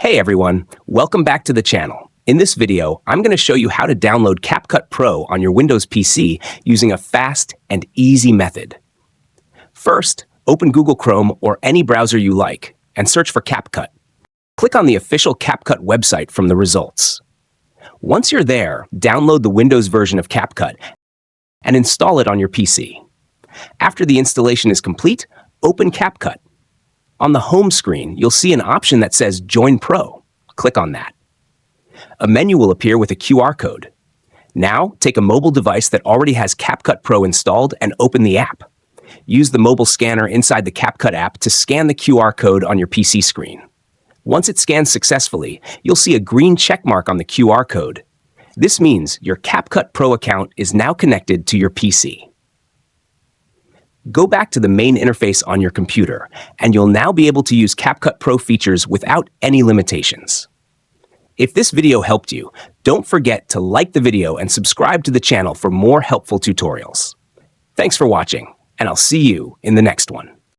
Hey everyone, welcome back to the channel. In this video, I'm going to show you how to download CapCut Pro on your Windows PC using a fast and easy method. First, open Google Chrome or any browser you like and search for CapCut. Click on the official CapCut website from the results. Once you're there, download the Windows version of CapCut and install it on your PC. After the installation is complete, open CapCut. On the home screen, you'll see an option that says Join Pro. Click on that. A menu will appear with a QR code. Now, take a mobile device that already has CapCut Pro installed and open the app. Use the mobile scanner inside the CapCut app to scan the QR code on your PC screen. Once it scans successfully, you'll see a green check mark on the QR code. This means your CapCut Pro account is now connected to your PC. Go back to the main interface on your computer, and you'll now be able to use CapCut Pro features without any limitations. If this video helped you, don't forget to like the video and subscribe to the channel for more helpful tutorials. Thanks for watching, and I'll see you in the next one.